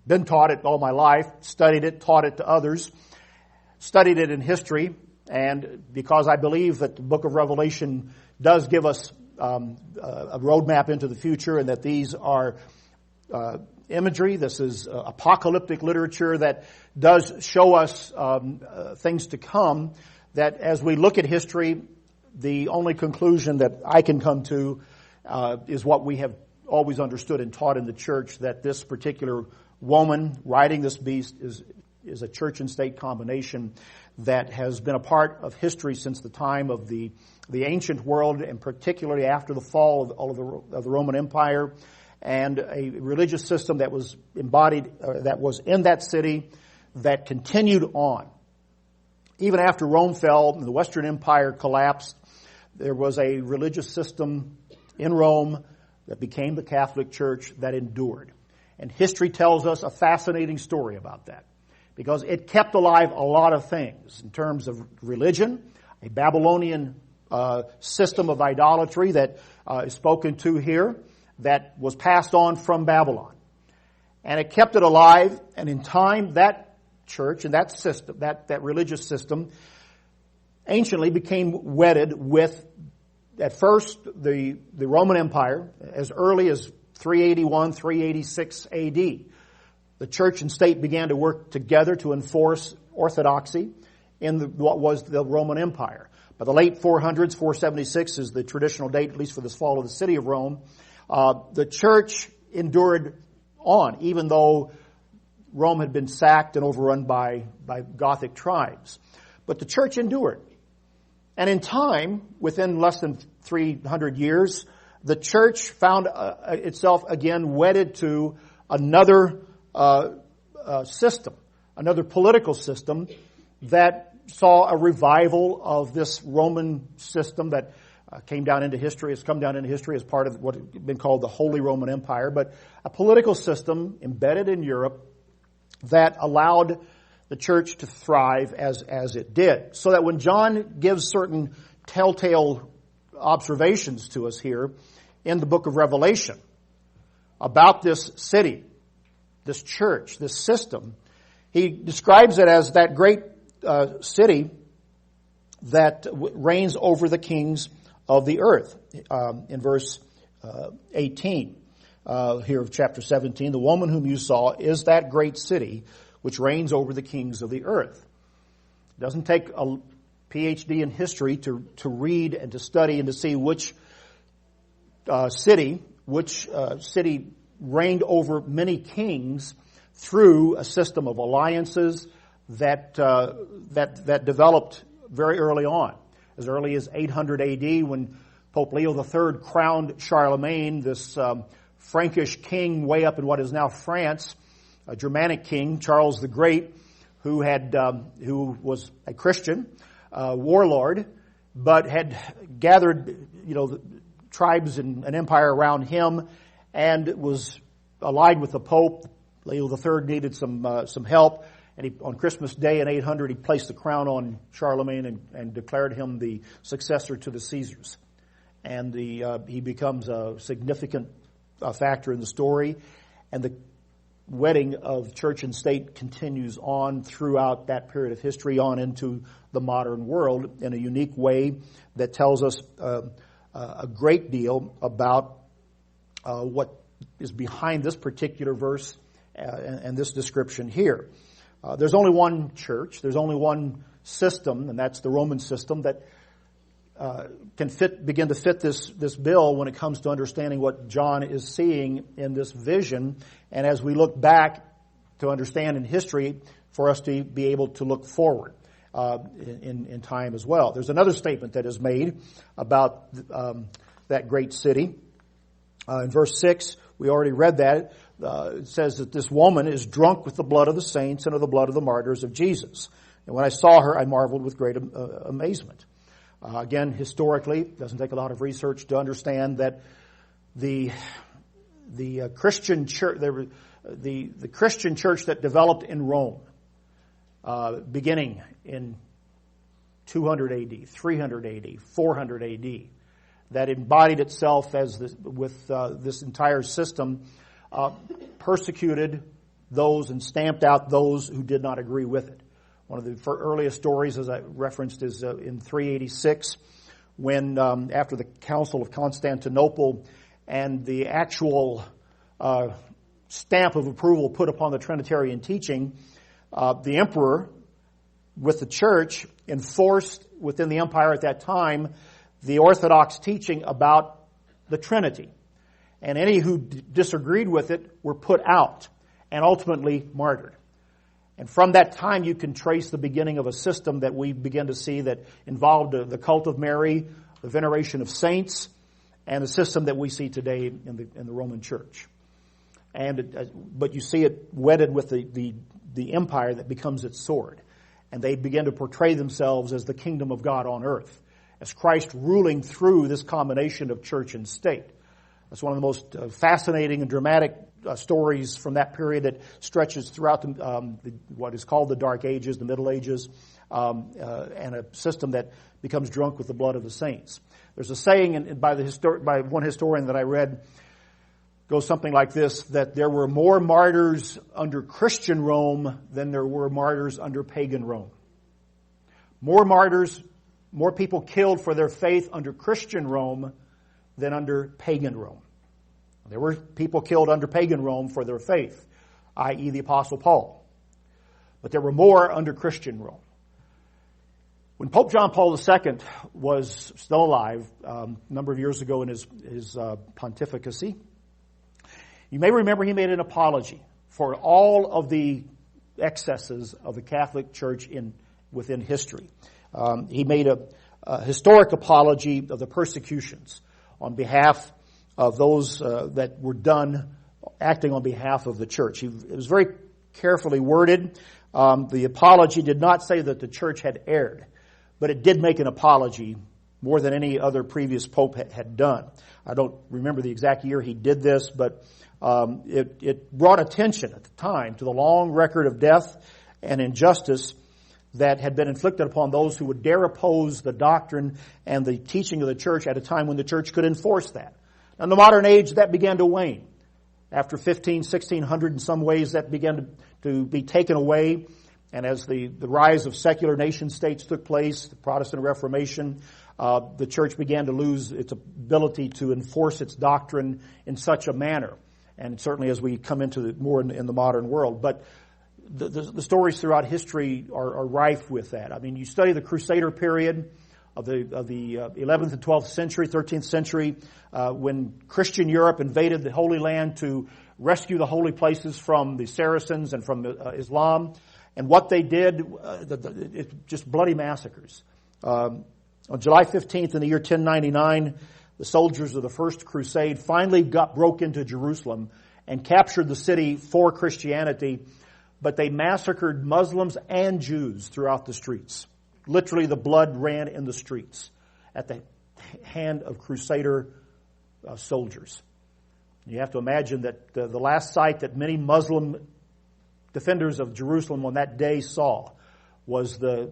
been taught it all my life, studied it, taught it to others, studied it in history, and because I believe that the book of Revelation does give us a roadmap into the future, and that these are imagery. This is apocalyptic literature that does show us things to come, that as we look at history, the only conclusion that I can come to is what we have always understood and taught in the church, that this particular woman riding this beast is a church and state combination that has been a part of history since the time of the ancient world, and particularly after the fall of the Roman Empire, and a religious system that was embodied, that was in that city, that continued on. Even after Rome fell and the Western Empire collapsed, there was a religious system in Rome that became the Catholic Church that endured. And history tells us a fascinating story about that, because it kept alive a lot of things in terms of religion, a Babylonian system of idolatry that is spoken to here, that was passed on from Babylon. And it kept it alive, and in time that church and that system, that religious system, anciently became wedded with, at first, the Roman Empire, as early as 381, 386 AD. The church and state began to work together to enforce orthodoxy in what was the Roman Empire. By the late 400s, 476 is the traditional date, at least for this fall of the city of Rome. The church endured on, even though Rome had been sacked and overrun by Gothic tribes. But the church endured. And in time, within less than 300 years, the church found itself again wedded to another system, another political system that saw a revival of this Roman system that came down into history. It's come down into history as part of what has been called the Holy Roman Empire, but a political system embedded in Europe that allowed the church to thrive as it did. So that when John gives certain telltale observations to us here in the book of Revelation about this city, this church, this system, he describes it as that great city that reigns over the kings of the earth. In verse 18 here of chapter 17, the woman whom you saw is that great city which reigns over the kings of the earth. It doesn't take a PhD in history to read and to study and to see which city reigned over many kings through a system of alliances that developed very early on. As early as 800 AD, when Pope Leo III crowned Charlemagne, this Frankish king way up in what is now France, a Germanic king, Charles the Great, who was a Christian warlord, but had gathered, the tribes and an empire around him, and was allied with the Pope. Leo III needed some help, and on Christmas Day in 800, he placed the crown on Charlemagne and declared him the successor to the Caesars. And he becomes a significant factor in the story, and the wedding of church and state continues on throughout that period of history on into the modern world in a unique way that tells us a great deal about what is behind this particular verse and this description here. There's only one church, there's only one system, and that's the Roman system that can begin to fit this bill when it comes to understanding what John is seeing in this vision, and as we look back to understand in history, for us to be able to look forward in time as well. There's another statement that is made about that great city. In verse 6, we already read that. It says that this woman is drunk with the blood of the saints and of the blood of the martyrs of Jesus. And when I saw her, I marveled with great amazement. Again, historically, it doesn't take a lot of research to understand that the Christian church, the Christian church that developed in Rome, beginning in 200 AD, 300 AD, 400 AD, that embodied itself with this entire system, persecuted those and stamped out those who did not agree with it. One of the earliest stories, as I referenced, is in 386, when after the Council of Constantinople and the actual stamp of approval put upon the Trinitarian teaching, the emperor, with the church, enforced within the empire at that time the Orthodox teaching about the Trinity. And any who disagreed with it were put out and ultimately martyred. And from that time, you can trace the beginning of a system that we begin to see that involved the cult of Mary, the veneration of saints, and the system that we see today in the Roman Church. But you see it wedded with the empire that becomes its sword. And they begin to portray themselves as the kingdom of God on earth, as Christ ruling through this combination of church and state. That's one of the most fascinating and dramatic stories from that period that stretches throughout what is called the Dark Ages, the Middle Ages, and a system that becomes drunk with the blood of the saints. There's a saying by one historian that I read, goes something like this, that there were more martyrs under Christian Rome than there were martyrs under pagan Rome. More martyrs, more people killed for their faith under Christian Rome than under pagan Rome. There were people killed under pagan Rome for their faith, i.e. the Apostle Paul. But there were more under Christian Rome. When Pope John Paul II was still alive, a number of years ago in his pontificacy, you may remember he made an apology for all of the excesses of the Catholic Church within history. He made historic apology of the persecutions on behalf of those that were done acting on behalf of the church. It was very carefully worded. The apology did not say that the church had erred, but it did make an apology more than any other previous pope had done. I don't remember the exact year he did this, but it brought attention at the time to the long record of death and injustice that had been inflicted upon those who would dare oppose the doctrine and the teaching of the church at a time when the church could enforce that. Now, in the modern age, that began to wane. After 1600, in some ways, that began to be taken away. And as the rise of secular nation states took place, the Protestant Reformation, the church began to lose its ability to enforce its doctrine in such a manner. And certainly as we come into more in the modern world. But the stories throughout history are rife with that. I mean, you study the Crusader period of the 11th and 12th century, 13th century, when Christian Europe invaded the Holy Land to rescue the holy places from the Saracens and from Islam. And what they did, it's just bloody massacres. On July 15th in the year 1099, the soldiers of the First Crusade finally broke into Jerusalem and captured the city for Christianity, but they massacred Muslims and Jews throughout the streets. Literally, the blood ran in the streets at the hand of Crusader soldiers. You have to imagine that the last sight that many Muslim defenders of Jerusalem on that day saw was the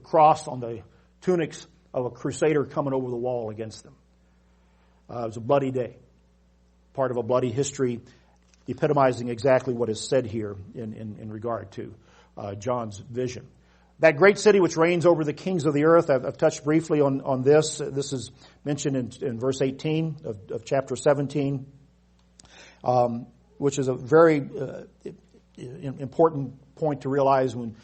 cross on the tunics of a Crusader coming over the wall against them. It was a bloody day, part of a bloody history, epitomizing exactly what is said here in regard to John's vision. That great city which reigns over the kings of the earth, I've touched briefly on this. This is mentioned in verse 18 of chapter 17, which is a very important point to realize. When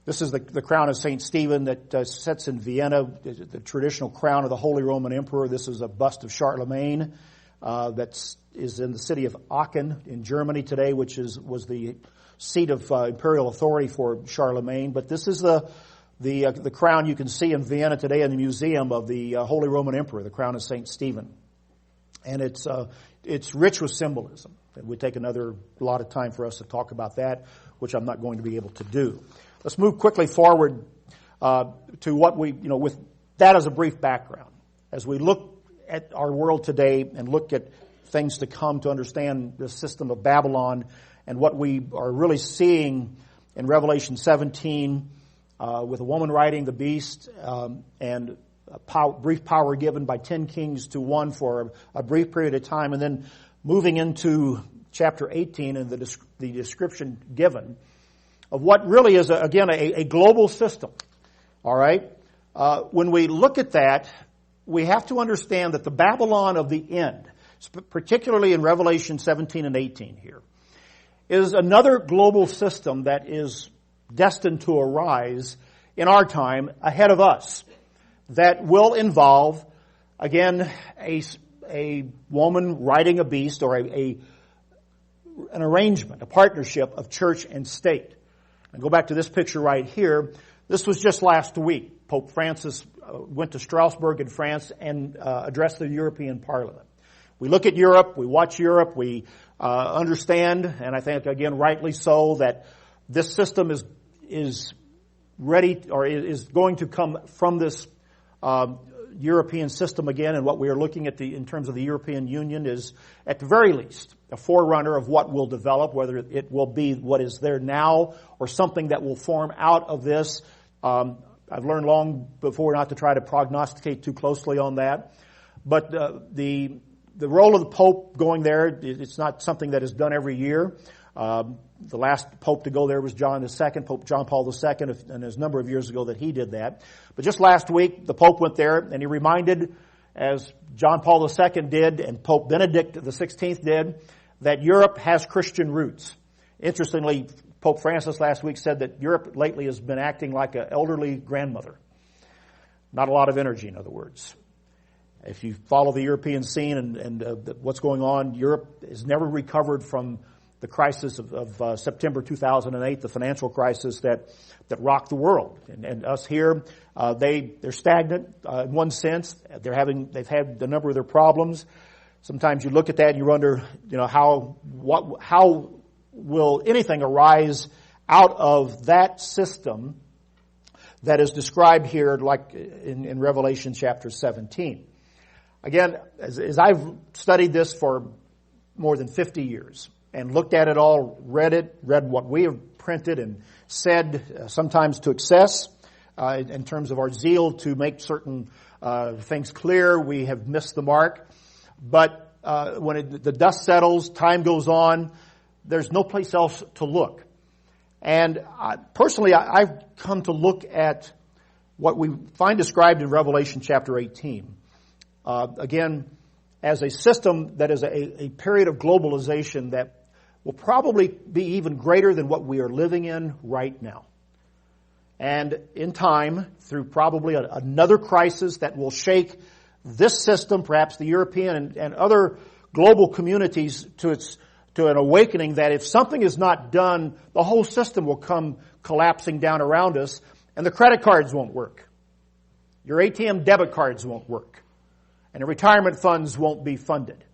this is the crown of St. Stephen that sits in Vienna, the traditional crown of the Holy Roman Emperor. This is a bust of Charlemagne that is in the city of Aachen in Germany today, which was the seat of imperial authority for Charlemagne. But this is the crown you can see in Vienna today in the museum of the Holy Roman Emperor, the crown of St. Stephen. And it's rich with symbolism. It would take a lot of time for us to talk about that, which I'm not going to be able to do. Let's move quickly forward to what with that as a brief background. As we look at our world today and look at things to come to understand the system of Babylon and what we are really seeing in Revelation 17 with a woman riding the beast and a brief power given by 10 kings to one for a brief period of time, and then moving into chapter 18 and the description given of what really is, again, a global system. All right? When we look at that, we have to understand that the Babylon of the end, particularly in Revelation 17 and 18 here, is another global system that is destined to arise in our time ahead of us that will involve, again, a woman riding a beast or an arrangement, a partnership of church and state. And go back to this picture right here. This was just last week. Pope Francis went to Strasbourg in France and addressed the European Parliament. We look at Europe, we watch Europe, we understand, and I think, again, rightly so, that this system is ready or is going to come from this European system again, and what we are looking at in terms of the European Union is, at the very least, a forerunner of what will develop, whether it will be what is there now or something that will form out of this. I've learned long before not to try to prognosticate too closely on that. But the role of the Pope going there, it's not something that is done every year. The last Pope to go there was John II, Pope John Paul II, and there's a number of years ago that he did that. But just last week, the Pope went there, and he reminded, as John Paul II did and Pope Benedict XVI did, that Europe has Christian roots. Interestingly, Pope Francis last week said that Europe lately has been acting like an elderly grandmother. Not a lot of energy, in other words. If you follow the European scene and what's going on, Europe has never recovered from the crisis of September 2008, the financial crisis that rocked the world. And us here, they're stagnant in one sense. They've had a number of their problems. Sometimes you look at that and you wonder, how will anything arise out of that system that is described here, like in Revelation chapter 17. Again, as I've studied this for more than 50 years and looked at it all, read what we have printed and said, sometimes to excess, in terms of our zeal to make certain things clear, we have missed the mark. But when the dust settles, time goes on, there's no place else to look. And personally, I've come to look at what we find described in Revelation chapter 18. Again, as a system that is a period of globalization that will probably be even greater than what we are living in right now. And in time, through probably another crisis that will shake this system, perhaps the European and other global communities to an awakening that if something is not done, the whole system will come collapsing down around us, and the credit cards won't work. Your ATM debit cards won't work. And the retirement funds won't be funded.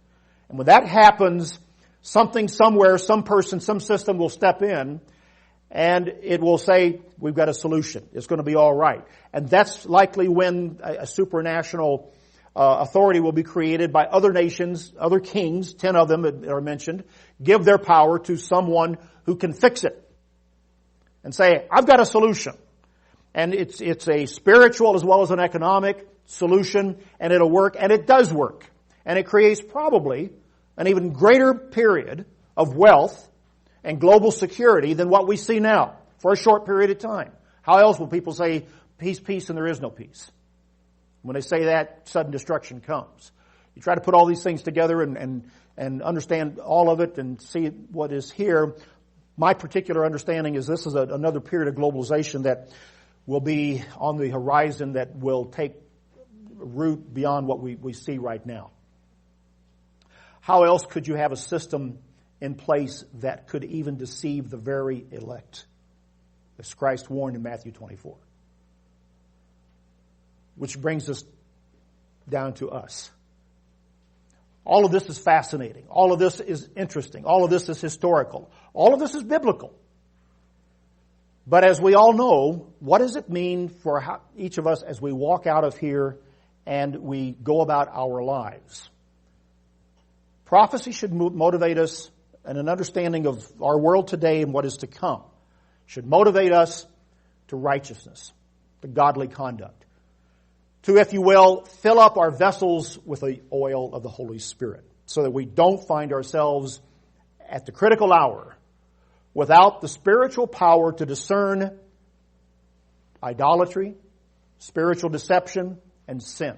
And when that happens, something, somewhere, some person, some system will step in, and it will say, we've got a solution. It's going to be all right. And that's likely when a supranational authority will be created by other nations, other kings, 10 of them are mentioned, give their power to someone who can fix it. And say, I've got a solution. And it's a spiritual as well as an economic solution, and it'll work, and it does work. And it creates probably an even greater period of wealth and global security than what we see now for a short period of time. How else will people say, peace, peace, and there is no peace? When they say that, sudden destruction comes. You try to put all these things together and understand all of it and see what is here. My particular understanding is this is another period of globalization that will be on the horizon that will take root beyond what we see right now. How else could you have a system in place that could even deceive the very elect? As Christ warned in Matthew 24. Which brings us down to us. All of this is fascinating. All of this is interesting. All of this is historical. All of this is biblical. But as we all know, what does it mean for each of us as we walk out of here and we go about our lives? Prophecy should motivate us, and an understanding of our world today and what is to come should motivate us to righteousness, to godly conduct. To, if you will, fill up our vessels with the oil of the Holy Spirit so that we don't find ourselves at the critical hour without the spiritual power to discern idolatry, spiritual deception, and sin.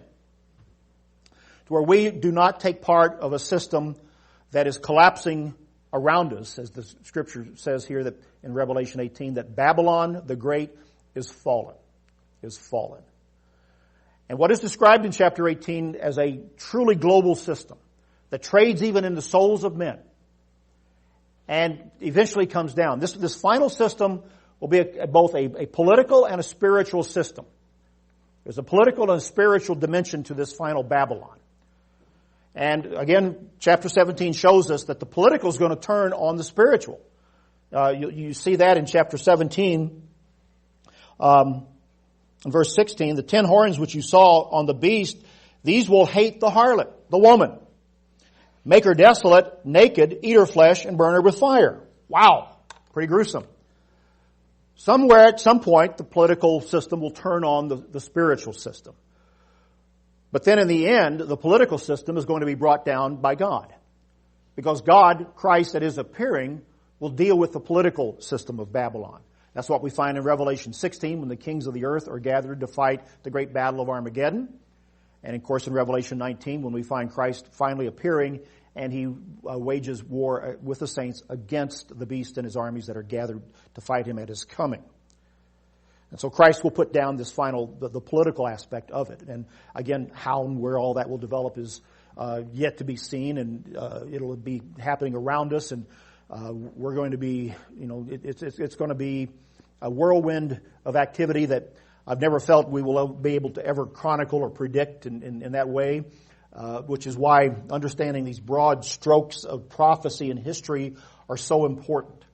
To where we do not take part of a system that is collapsing around us, as the Scripture says here that in Revelation 18, that Babylon the Great is fallen. And what is described in chapter 18 as a truly global system that trades even in the souls of men and eventually comes down. This final system will be both a political and a spiritual system. There's a political and a spiritual dimension to this final Babylon. And again, chapter 17 shows us that the political is going to turn on the spiritual. You see that in chapter 17. In verse 16, the 10 horns which you saw on the beast, these will hate the harlot, the woman, make her desolate, naked, eat her flesh, and burn her with fire. Wow, pretty gruesome. Somewhere at some point, the political system will turn on the spiritual system. But then in the end, the political system is going to be brought down by God. Because God, Christ that is appearing, will deal with the political system of Babylon. That's what we find in Revelation 16 when the kings of the earth are gathered to fight the great battle of Armageddon. And of course in Revelation 19 when we find Christ finally appearing and he wages war with the saints against the beast and his armies that are gathered to fight him at his coming. And so Christ will put down this the political aspect of it. And again, how and where all that will develop is yet to be seen, and it'll be happening around us. And We're going to be, it's going to be a whirlwind of activity that I've never felt we will be able to ever chronicle or predict in that way, which is why understanding these broad strokes of prophecy and history are so important,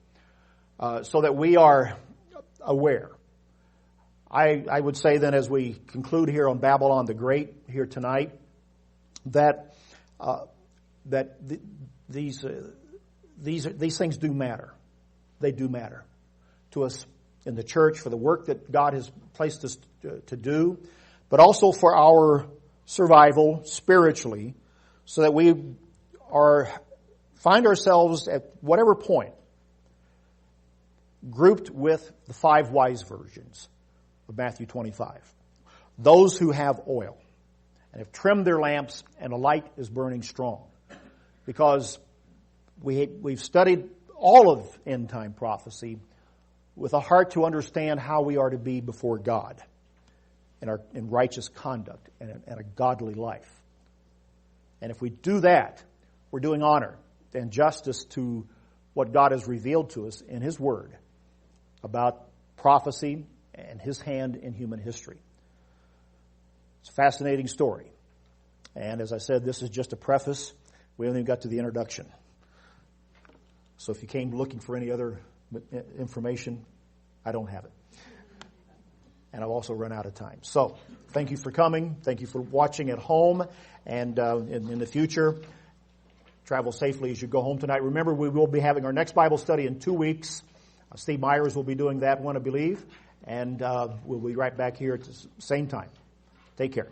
so that we are aware. I would say then, as we conclude here on Babylon the Great here tonight, that these things do matter. They do matter to us in the church for the work that God has placed us to do, but also for our survival spiritually, so that we find ourselves at whatever point grouped with the 5 wise virgins of Matthew 25. Those who have oil and have trimmed their lamps and a light is burning strong. Because we've studied all of end time prophecy with a heart to understand how we are to be before God in righteous conduct and a godly life. And if we do that, we're doing honor and justice to what God has revealed to us in His Word about prophecy and His hand in human history. It's a fascinating story. And as I said, this is just a preface. We haven't even got to the introduction. So if you came looking for any other information, I don't have it. And I've also run out of time. So thank you for coming. Thank you for watching at home. And in the future, travel safely as you go home tonight. Remember, we will be having our next Bible study in 2 weeks. Steve Myers will be doing that one, I believe. And we'll be right back here at the same time. Take care.